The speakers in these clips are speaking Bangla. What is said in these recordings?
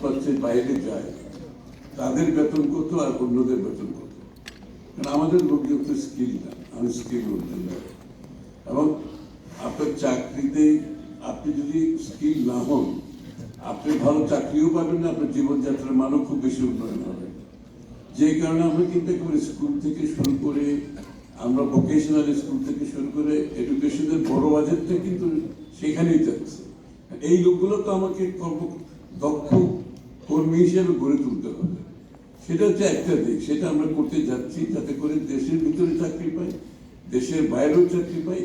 পাচ্ছে বাইরে যায় তাদের বেতন কত আর অন্যদের বেতন কত। কারণ আমাদের লোকজন তো স্কিল না, আনস্কিল লোকজন না। এবং আপনার চাকরিতে আপনি যদি স্কিল না হন, আপনি ভালো চাকরিও পাবেন না, আপনার জীবনযাত্রার মানও খুব বেশি উন্নয়ন হবে। যে কারণে আমরা কিন্তু একেবারে স্কুল থেকে শুরু করে, আমরা ভোকেশনাল স্কুল থেকে শুরু করে এডুকেশনের বড় বাজেটটা কিন্তু সেখানেই যাচ্ছে। এই লোকগুলো তো আমাকে দক্ষ কর্মী হিসেবে গড়ে তুলতে হবে। সেটা হচ্ছে একটা দিক, সেটা আমরা করতে যাচ্ছি, যাতে করে দেশের ভিতরে চাকরি পাই, দেশের বাইরেও চাকরি পাই।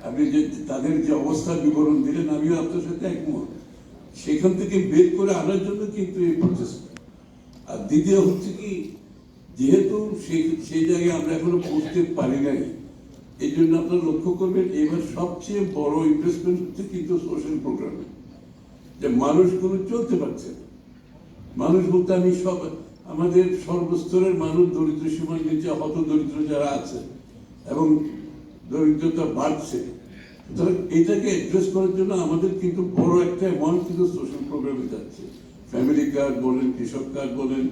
আপনি যে তাদের যে অবস্থার বিবরণ দিলেন, আমিও আপনার সাথে একমত। সেখান থেকে বের করে আনার জন্য কিন্তু এই প্রচেষ্টা। আর দ্বিতীয় হচ্ছে কি, যেহেতু সেই জায়গায় আমরা এখনো পৌঁছতে পারি নাই, এই জন্য আপনারা লক্ষ্য করবেন এবার সবচেয়ে বড় ইনভেস্টমেন্ট হচ্ছে কিন্তু সোশ্যাল প্রোগ্রামে। যে মানুষগুলো চলতে পারছে না, মানুষ বলতে আমি আমাদের সর্বস্তরের মানুষ, দরিদ্র সীমার নিচে হত দরিদ্র যারা আছে এবং দরিদ্রতা বাড়ছে, সুতরাং এটাকে অ্যাড্রেস করার জন্য আমাদের কিন্তু বড় একটা অ্যামাউন্ট কিন্তু সোশ্যাল প্রোগ্রামে যাচ্ছে। ফ্যামিলি কার্ড বলেন, কৃষক কার্ড বলেন,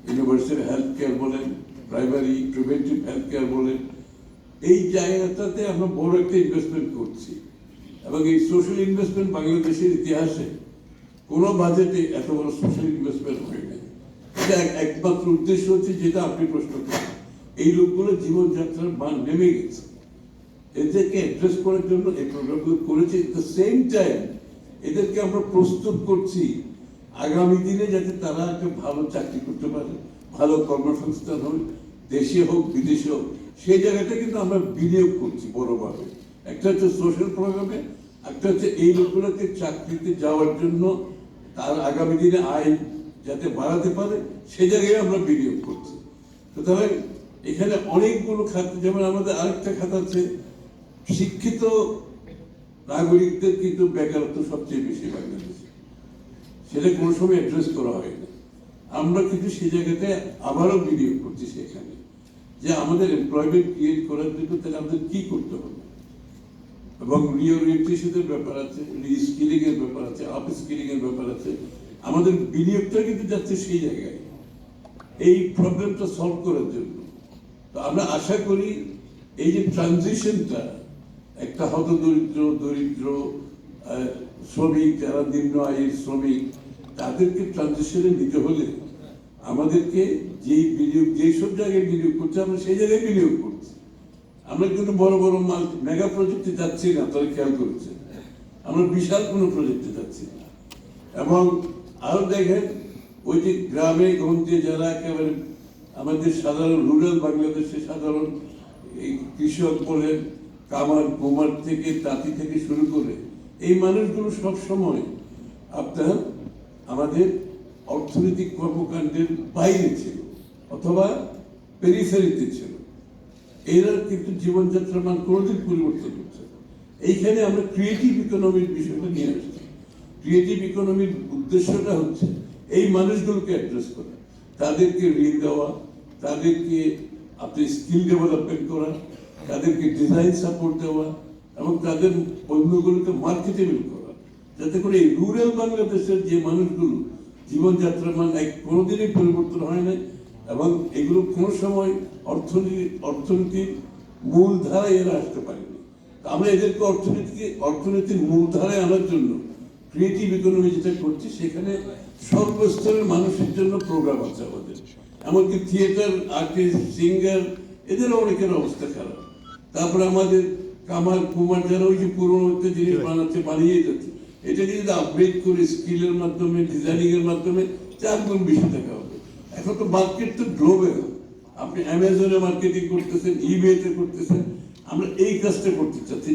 ইউনিভার্সাল হেলথ কেয়ার বলেন, প্রাইমারি প্রিভেন্টিভ হেলথ কেয়ার বলেন, এই জায়গাটাতে আমরা বড় একটা ইনভেস্টমেন্ট করছি। এবং এই সোশ্যাল ইনভেস্টমেন্ট বাংলাদেশের ইতিহাসে কোনো বাজেটে এত বড় সোশ্যাল ইনভেস্টমেন্ট হয় নাই। এটা একমাত্র উদ্দেশ্য হচ্ছে যেটা আপনি প্রশ্ন করেন, এই লোকগুলো জীবনযাত্রার মান নেমে গেছে, এদেরকে অ্যাড্রেস করার জন্য এই প্রোগ্রামগুলো করেছি। এট দ্য সেম টাইম এদেরকে আমরা প্রস্তুত করছি আগামী দিনে যাতে তারা একটা ভালো চাকরি করতে পারে, ভালো কর্মসংস্থান হোক, দেশে হোক বিদেশে হোক, সেই জায়গাটা কিন্তু আমরা বিনিয়োগ করছি বড়ভাবে। একটা হচ্ছে সোশ্যাল প্রোগ্রামে, একটা হচ্ছে এই লোকগুলোকে চাকরিতে যাওয়ার জন্য তার আগামী দিনে আয় যাতে বাড়াতে পারে, সেই জায়গায় আমরা বিনিয়োগ করছি। সুতরাং এখানে অনেকগুলো খাত, যেমন আমাদের আরেকটা খাত আছে শিক্ষিত নাগরিকদের কিন্তু বেকারত্ব সবচেয়ে বেশি বাংলাদেশে, সেটা কোনো সময় অ্যাড্রেস করা হয় না। আমরা কিন্তু সেই জায়গাতে আবারও বিনিয়োগ করছি সেখানে, যে আমাদের এমপ্লয়মেন্ট ক্রিয়েট করার জন্য তাহলে আমাদের কি করতে হবে, এবং রিওরিয়েন্টেশনের ব্যাপার আছে, রিস্কিলিং এর ব্যাপার আছে, আপ স্কিলিং এর ব্যাপার আছে। আমাদের বিনিয়োগটা কিন্তু যাচ্ছে সেই জায়গায় এই প্রবলেমটা সলভ করার জন্য। তো আমরা আশা করি এই যে ট্রানজিশনটা, একটা হতদরিদ্র, দরিদ্র শ্রমিক, যারা নিম্ন আয়ের শ্রমিক, তাদেরকে ট্রানজিশনে নিতে হলে আমাদেরকে যেই বিনিয়োগ, যেসব জায়গায় বিনিয়োগ করছে আমরা সেই জায়গায় বিনিয়োগ করছি। আমরা কিন্তু বড় বড় মেগা প্রজেক্টে যাচ্ছি না, তারা খেয়াল করেছে, আমরা বিশাল কোনো প্রজেক্টে যাচ্ছি না। এবং আরো দেখেন ওই যে গ্রামে গঞ্জে যারা একেবারে আমাদের সাধারণ রুরাল বাংলাদেশে সাধারণ এই কৃষক বলেন, কামার কুমার থেকে তাঁতি থেকে শুরু করে এই মানুষগুলো সব সময় আপনার আমাদের অর্থনৈতিক কর্মকাণ্ডের বাইরে ছিল অথবা পেরিফেরিতে ছিল। এরা কিন্তু জীবনযাত্রার মান কোনোদিন পরিবর্তন হচ্ছে। এইখানে আমরা ক্রিয়েটিভ ইকোনমির বিষয়টা নিয়ে আসছি। ক্রিয়েটিভ ইকোনমির উদ্দেশ্যটা হচ্ছে এই মানুষগুলোকে অ্যাড্রেস করা, তাদেরকে ঋণ দেওয়া, তাদেরকে আপনি স্কিল ডেভেলপমেন্ট করা, তাদেরকে ডিজাইন সাপোর্ট দেওয়া এবং তাদের পণ্যগুলোকে মার্কেটেবল করা, যাতে করে এই রুরাল বাংলাদেশের যে মানুষগুলো জীবনযাত্রার মান কোনোদিনই পরিবর্তন হয় নাই এবং এগুলো কোনো সময় অর্থনীতির মূল ধারায় এরা আসতে পারেনি। আমরা এদেরকে অর্থনীতির মূল ধারায় আনার জন্য ক্রিয়েটিভ ইকোনমি যেটা করছি, সেখানে সর্বস্তরের মানুষের জন্য প্রোগ্রাম আছে আমাদের। এমনকি থিয়েটার আর্টিস্ট, সিঙ্গার, এদেরও অনেকের অবস্থা খারাপ। তারপরে আমাদের কামার কুমার যারা ওই যে পুরোনো একটা জিনিস বানাচ্ছে, বানিয়ে যাচ্ছে, এটাকে যদি আপগ্রেড করে স্কিলের মাধ্যমে, ডিজাইনিং এর মাধ্যমে 4 গুণ বেশি টাকা হবে। এখন তো মার্কেট তো গ্লোবাল, আপনি অ্যামাজনে মার্কেটিং করতেছেন, ইবেতে করতেছেন, আমরা এই কাজটা করতে চাচ্ছি।